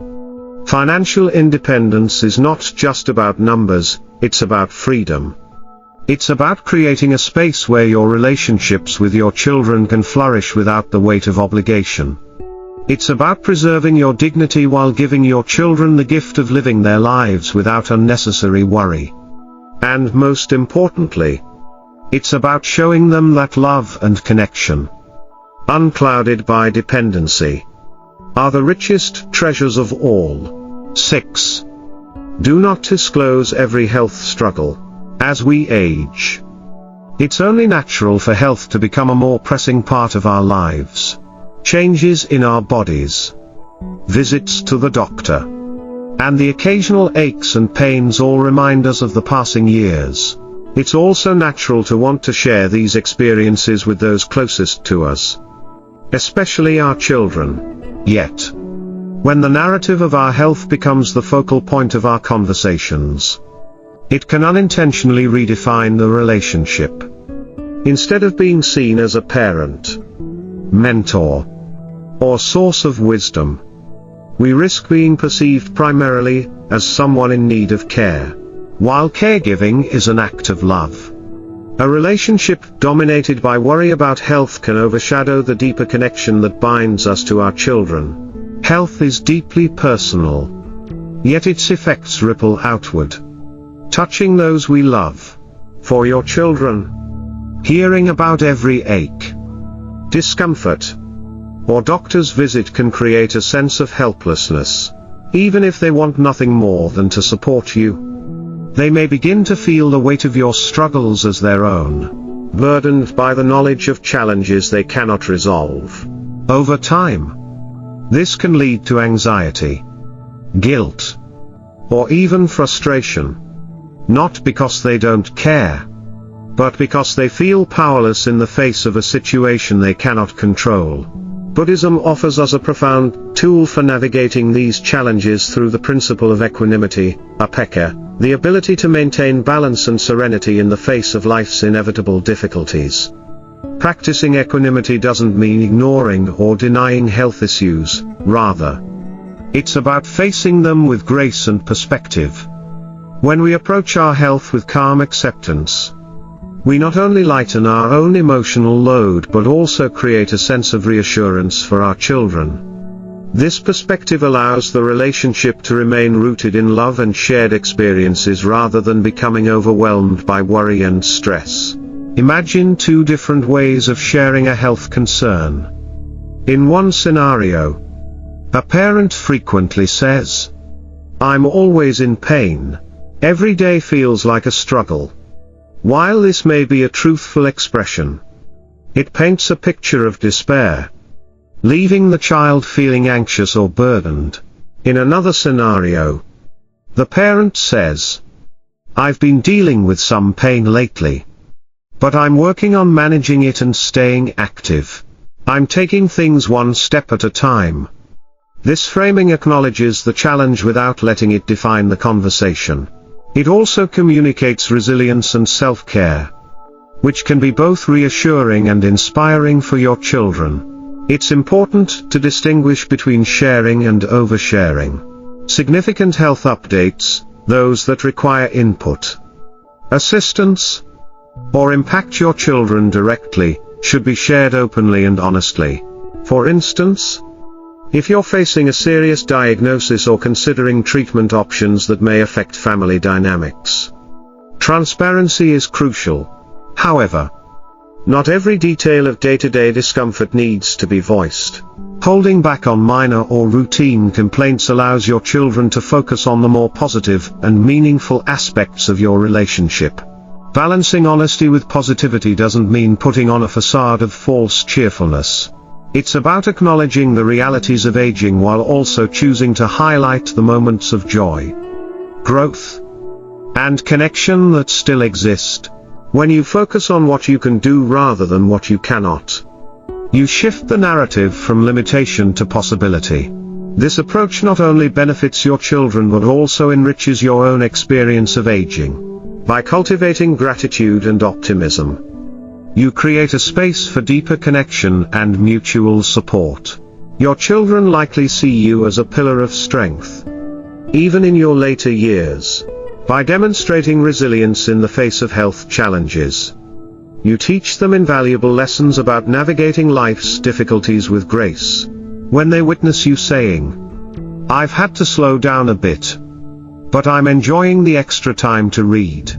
financial independence is not just about numbers, it's about freedom. It's about creating a space where your relationships with your children can flourish without the weight of obligation. It's about preserving your dignity while giving your children the gift of living their lives without unnecessary worry. And most importantly, it's about showing them that love and connection, unclouded by dependency, are the richest treasures of all. 6. Do not disclose every health struggle. As we age, it's only natural for health to become a more pressing part of our lives. Changes in our bodies, visits to the doctor, and the occasional aches and pains all remind us of the passing years. It's also natural to want to share these experiences with those closest to us, especially our children. Yet, when the narrative of our health becomes the focal point of our conversations, it can unintentionally redefine the relationship. Instead of being seen as a parent, mentor, or source of wisdom, we risk being perceived primarily as someone in need of care. While caregiving is an act of love, a relationship dominated by worry about health can overshadow the deeper connection that binds us to our children. Health is deeply personal, yet its effects ripple outward, touching those we love. For your children, hearing about every ache, discomfort, or doctor's visit can create a sense of helplessness. Even if they want nothing more than to support you, they may begin to feel the weight of your struggles as their own, burdened by the knowledge of challenges they cannot resolve. Over time, this can lead to anxiety, guilt, or even frustration. Not because they don't care, but because they feel powerless in the face of a situation they cannot control. Buddhism offers us a profound tool for navigating these challenges through the principle of equanimity, upekkha, the ability to maintain balance and serenity in the face of life's inevitable difficulties. Practicing equanimity doesn't mean ignoring or denying health issues, rather, it's about facing them with grace and perspective. When we approach our health with calm acceptance, we not only lighten our own emotional load but also create a sense of reassurance for our children. This perspective allows the relationship to remain rooted in love and shared experiences rather than becoming overwhelmed by worry and stress. Imagine two different ways of sharing a health concern. In one scenario, a parent frequently says, "I'm always in pain. Every day feels like a struggle." While this may be a truthful expression, it paints a picture of despair, leaving the child feeling anxious or burdened. In another scenario, the parent says, "I've been dealing with some pain lately, but I'm working on managing it and staying active. I'm taking things one step at a time." This framing acknowledges the challenge without letting it define the conversation. It also communicates resilience and self-care, which can be both reassuring and inspiring for your children. It's important to distinguish between sharing and oversharing. Significant health updates, those that require input, assistance, or impact your children directly, should be shared openly and honestly. For instance, if you're facing a serious diagnosis or considering treatment options that may affect family dynamics, transparency is crucial. However, not every detail of day-to-day discomfort needs to be voiced. Holding back on minor or routine complaints allows your children to focus on the more positive and meaningful aspects of your relationship. Balancing honesty with positivity doesn't mean putting on a facade of false cheerfulness. It's about acknowledging the realities of aging while also choosing to highlight the moments of joy, growth, and connection that still exist. When you focus on what you can do rather than what you cannot, you shift the narrative from limitation to possibility. This approach not only benefits your children but also enriches your own experience of aging. By cultivating gratitude and optimism, you create a space for deeper connection and mutual support. Your children likely see you as a pillar of strength, even in your later years. By demonstrating resilience in the face of health challenges, you teach them invaluable lessons about navigating life's difficulties with grace. When they witness you saying, "I've had to slow down a bit, but I'm enjoying the extra time to read,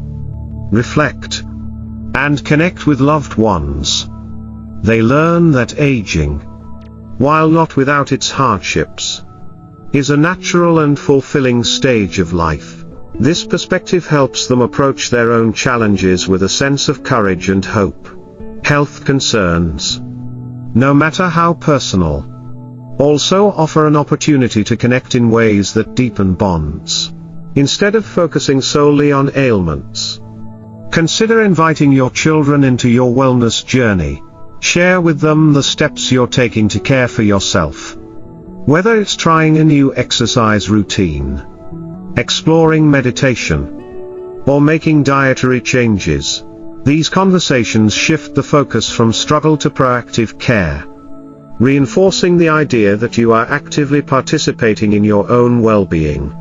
reflect, and connect with loved ones," they learn that aging, while not without its hardships, is a natural and fulfilling stage of life. This perspective helps them approach their own challenges with a sense of courage and hope. Health concerns, no matter how personal, also offer an opportunity to connect in ways that deepen bonds. Instead of focusing solely on ailments, consider inviting your children into your wellness journey. Share with them the steps you're taking to care for yourself. Whether it's trying a new exercise routine, exploring meditation, or making dietary changes, these conversations shift the focus from struggle to proactive care, reinforcing the idea that you are actively participating in your own well-being.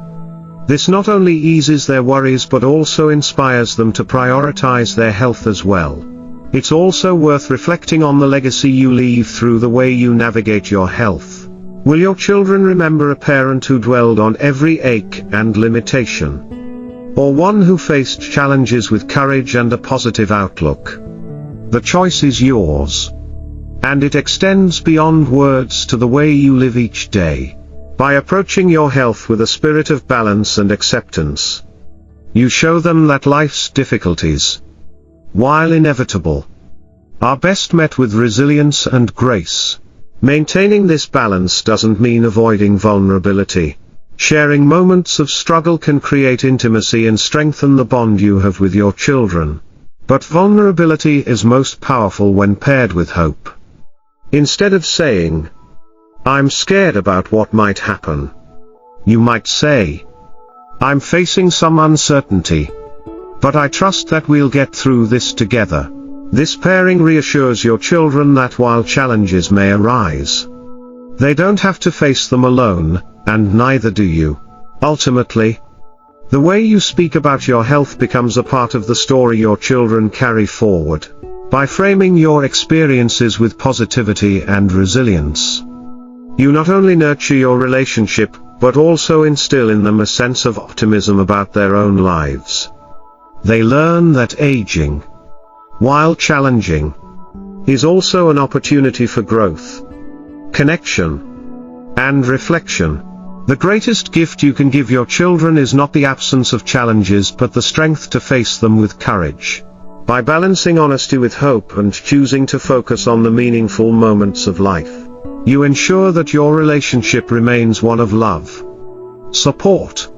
This not only eases their worries but also inspires them to prioritize their health as well. It's also worth reflecting on the legacy you leave through the way you navigate your health. Will your children remember a parent who dwelled on every ache and limitation, or one who faced challenges with courage and a positive outlook? The choice is yours, and it extends beyond words to the way you live each day. By approaching your health with a spirit of balance and acceptance, you show them that life's difficulties, while inevitable, are best met with resilience and grace. Maintaining this balance doesn't mean avoiding vulnerability. Sharing moments of struggle can create intimacy and strengthen the bond you have with your children. But vulnerability is most powerful when paired with hope. Instead of saying, "I'm scared about what might happen," you might say, "I'm facing some uncertainty, but I trust that we'll get through this together." This pairing reassures your children that while challenges may arise, they don't have to face them alone, and neither do you. Ultimately, the way you speak about your health becomes a part of the story your children carry forward. By framing your experiences with positivity and resilience, you not only nurture your relationship, but also instill in them a sense of optimism about their own lives. They learn that aging, while challenging, is also an opportunity for growth, connection, and reflection. The greatest gift you can give your children is not the absence of challenges but the strength to face them with courage. By balancing honesty with hope and choosing to focus on the meaningful moments of life, you ensure that your relationship remains one of love, support,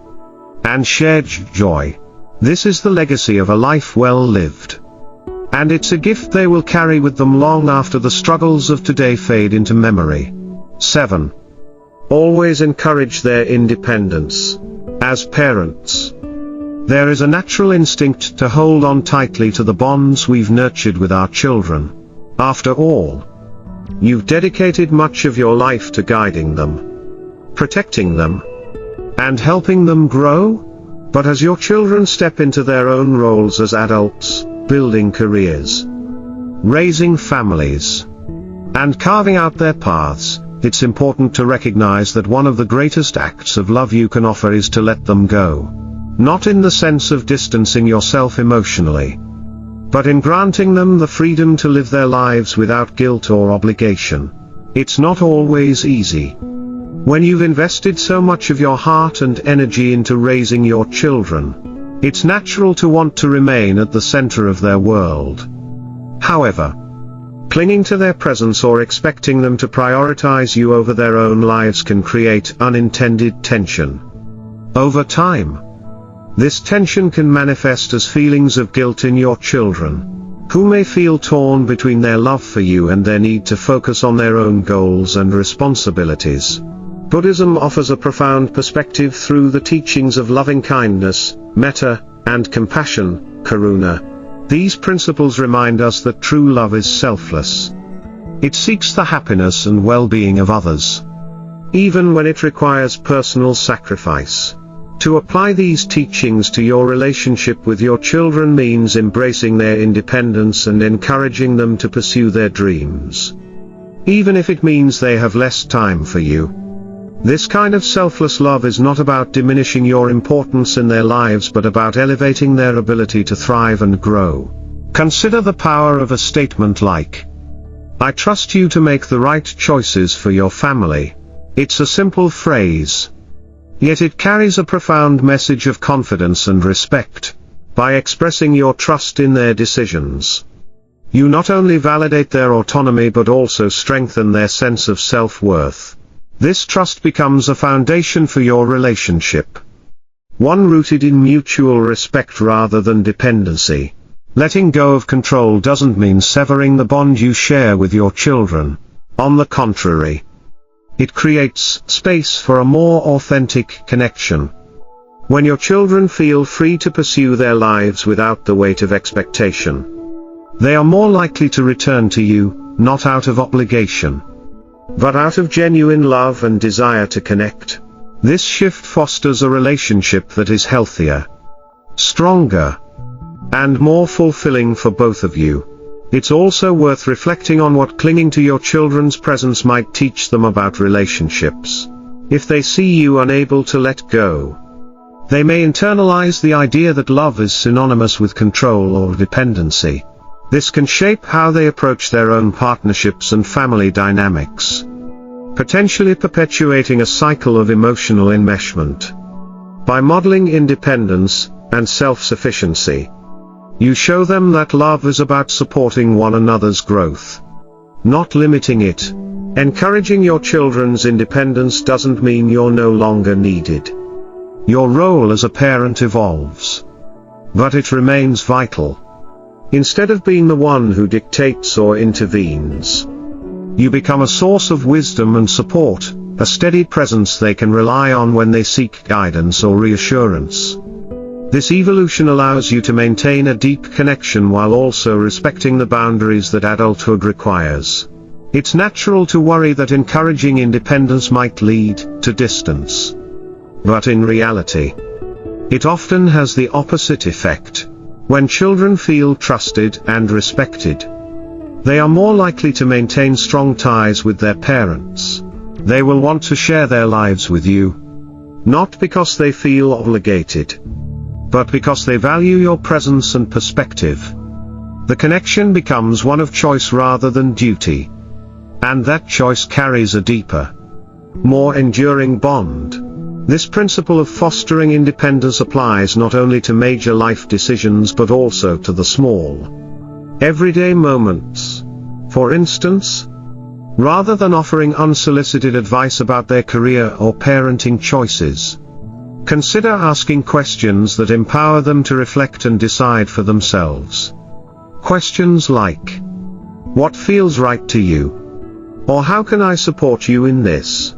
and shared joy. This is the legacy of a life well lived, and it's a gift they will carry with them long after the struggles of today fade into memory. 7. Always encourage their independence. As parents, there is a natural instinct to hold on tightly to the bonds we've nurtured with our children. After all, you've dedicated much of your life to guiding them, protecting them, and helping them grow. But as your children step into their own roles as adults, building careers, raising families, and carving out their paths, it's important to recognize that one of the greatest acts of love you can offer is to let them go. Not in the sense of distancing yourself emotionally, but in granting them the freedom to live their lives without guilt or obligation. It's not always easy. When you've invested so much of your heart and energy into raising your children, it's natural to want to remain at the center of their world. However, clinging to their presence or expecting them to prioritize you over their own lives can create unintended tension. Over time, this tension can manifest as feelings of guilt in your children, who may feel torn between their love for you and their need to focus on their own goals and responsibilities. Buddhism offers a profound perspective through the teachings of loving-kindness, metta, and compassion, karuna. These principles remind us that true love is selfless. It seeks the happiness and well-being of others, even when it requires personal sacrifice. To apply these teachings to your relationship with your children means embracing their independence and encouraging them to pursue their dreams, even if it means they have less time for you. This kind of selfless love is not about diminishing your importance in their lives but about elevating their ability to thrive and grow. Consider the power of a statement like, "I trust you to make the right choices for your family." It's a simple phrase, yet it carries a profound message of confidence and respect. By expressing your trust in their decisions, you not only validate their autonomy but also strengthen their sense of self-worth. This trust becomes a foundation for your relationship, one rooted in mutual respect rather than dependency. Letting go of control doesn't mean severing the bond you share with your children. On the contrary, it creates space for a more authentic connection. When your children feel free to pursue their lives without the weight of expectation, they are more likely to return to you, not out of obligation, but out of genuine love and desire to connect. This shift fosters a relationship that is healthier, stronger, and more fulfilling for both of you. It's also worth reflecting on what clinging to your children's presence might teach them about relationships. If they see you unable to let go, they may internalize the idea that love is synonymous with control or dependency. This can shape how they approach their own partnerships and family dynamics, potentially perpetuating a cycle of emotional enmeshment. By modeling independence and self-sufficiency, you show them that love is about supporting one another's growth, not limiting it. Encouraging your children's independence doesn't mean you're no longer needed. Your role as a parent evolves, but it remains vital. Instead of being the one who dictates or intervenes, you become a source of wisdom and support, a steady presence they can rely on when they seek guidance or reassurance. This evolution allows you to maintain a deep connection while also respecting the boundaries that adulthood requires. It's natural to worry that encouraging independence might lead to distance. But in reality, it often has the opposite effect. When children feel trusted and respected, they are more likely to maintain strong ties with their parents. They will want to share their lives with you, not because they feel obligated, but because they value your presence and perspective. The connection becomes one of choice rather than duty, and that choice carries a deeper, more enduring bond. This principle of fostering independence applies not only to major life decisions but also to the small, everyday moments. For instance, rather than offering unsolicited advice about their career or parenting choices, consider asking questions that empower them to reflect and decide for themselves. Questions like, "What feels right to you?" or "How can I support you in this?"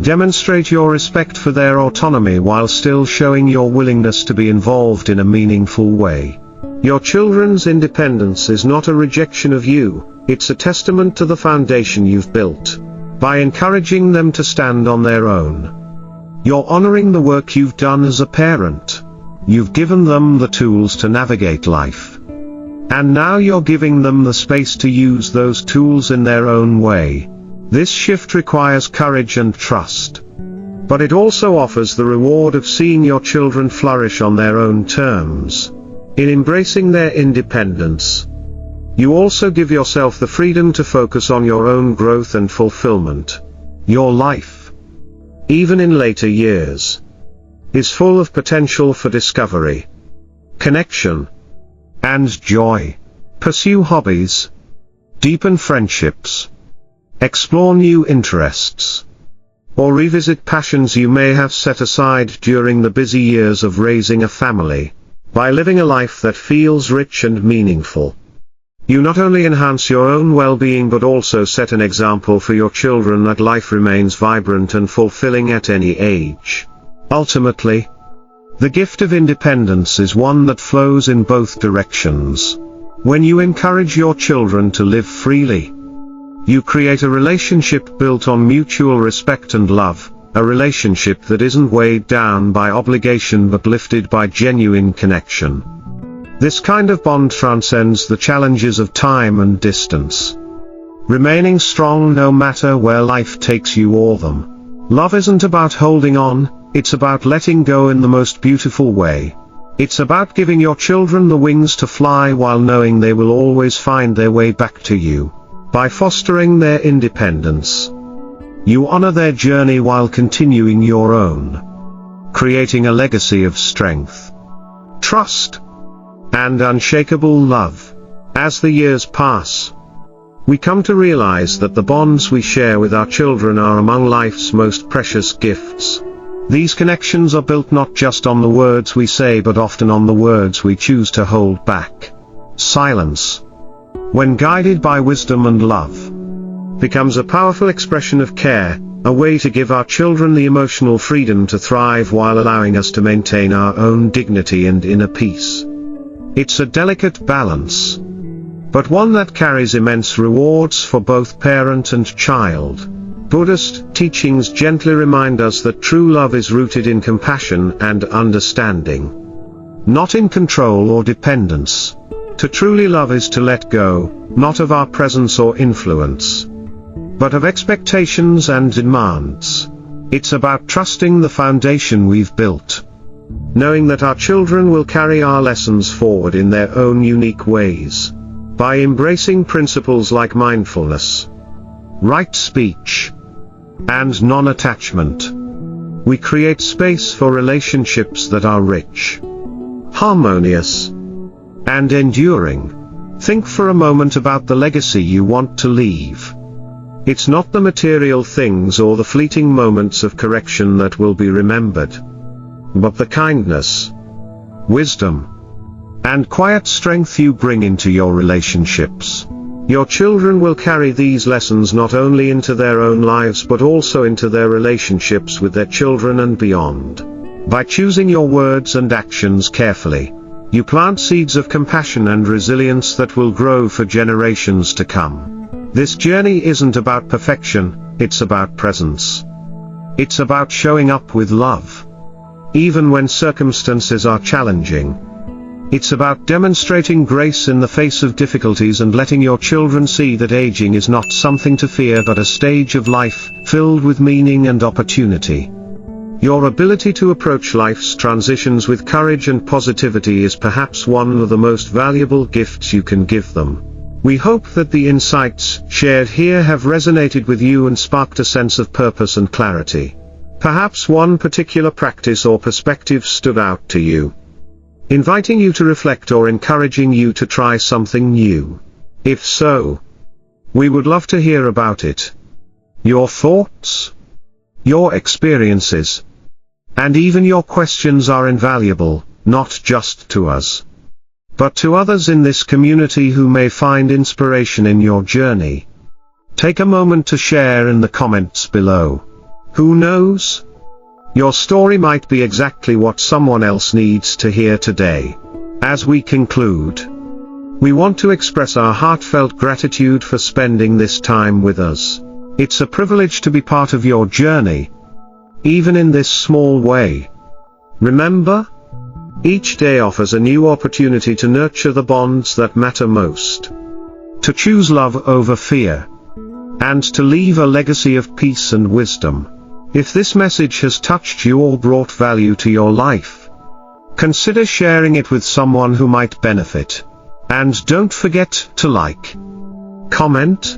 Demonstrate your respect for their autonomy while still showing your willingness to be involved in a meaningful way. Your children's independence is not a rejection of you, it's a testament to the foundation you've built. By encouraging them to stand on their own, you're honoring the work you've done as a parent. You've given them the tools to navigate life. And now you're giving them the space to use those tools in their own way. This shift requires courage and trust. But it also offers the reward of seeing your children flourish on their own terms. In embracing their independence, you also give yourself the freedom to focus on your own growth and fulfillment. Your life, even in later years, is full of potential for discovery, connection, and joy. Pursue hobbies, deepen friendships, explore new interests, or revisit passions you may have set aside during the busy years of raising a family. By living a life that feels rich and meaningful, you not only enhance your own well-being but also set an example for your children that life remains vibrant and fulfilling at any age. Ultimately, the gift of independence is one that flows in both directions. When you encourage your children to live freely, you create a relationship built on mutual respect and love, a relationship that isn't weighed down by obligation but lifted by genuine connection. This kind of bond transcends the challenges of time and distance, remaining strong no matter where life takes you or them. Love isn't about holding on, it's about letting go in the most beautiful way. It's about giving your children the wings to fly while knowing they will always find their way back to you. By fostering their independence, you honor their journey while continuing your own, creating a legacy of strength, trust, and unshakable love. As the years pass, we come to realize that the bonds we share with our children are among life's most precious gifts. These connections are built not just on the words we say but often on the words we choose to hold back. Silence, when guided by wisdom and love, becomes a powerful expression of care, a way to give our children the emotional freedom to thrive while allowing us to maintain our own dignity and inner peace. It's a delicate balance, but one that carries immense rewards for both parent and child. Buddhist teachings gently remind us that true love is rooted in compassion and understanding, not in control or dependence. To truly love is to let go, not of our presence or influence, but of expectations and demands. It's about trusting the foundation we've built, knowing that our children will carry our lessons forward in their own unique ways. By embracing principles like mindfulness, right speech, and non-attachment, we create space for relationships that are rich, harmonious, and enduring. Think for a moment about the legacy you want to leave. It's not the material things or the fleeting moments of correction that will be remembered, but the kindness, wisdom, and quiet strength you bring into your relationships. Your children will carry these lessons not only into their own lives but also into their relationships with their children and beyond. By choosing your words and actions carefully, you plant seeds of compassion and resilience that will grow for generations to come. This journey isn't about perfection, it's about presence. It's about showing up with love, even when circumstances are challenging. It's about demonstrating grace in the face of difficulties and letting your children see that aging is not something to fear but a stage of life, filled with meaning and opportunity. Your ability to approach life's transitions with courage and positivity is perhaps one of the most valuable gifts you can give them. We hope that the insights shared here have resonated with you and sparked a sense of purpose and clarity. Perhaps one particular practice or perspective stood out to you, inviting you to reflect or encouraging you to try something new. If so, we would love to hear about it. Your thoughts, your experiences, and even your questions are invaluable, not just to us, but to others in this community who may find inspiration in your journey. Take a moment to share in the comments below. Who knows? Your story might be exactly what someone else needs to hear today. As we conclude, we want to express our heartfelt gratitude for spending this time with us. It's a privilege to be part of your journey, even in this small way. Remember, each day offers a new opportunity to nurture the bonds that matter most, to choose love over fear, and to leave a legacy of peace and wisdom. If this message has touched you or brought value to your life, consider sharing it with someone who might benefit. And don't forget to like, comment,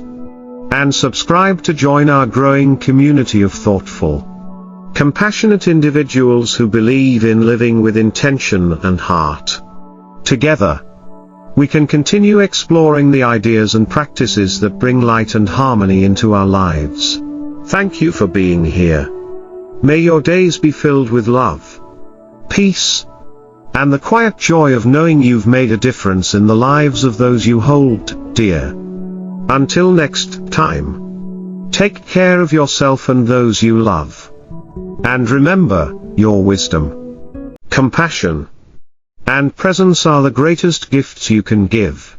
and subscribe to join our growing community of thoughtful, compassionate individuals who believe in living with intention and heart. Together, we can continue exploring the ideas and practices that bring light and harmony into our lives. Thank you for being here. May your days be filled with love, peace, and the quiet joy of knowing you've made a difference in the lives of those you hold dear. Until next time, take care of yourself and those you love. And remember, your wisdom, compassion, and presence are the greatest gifts you can give.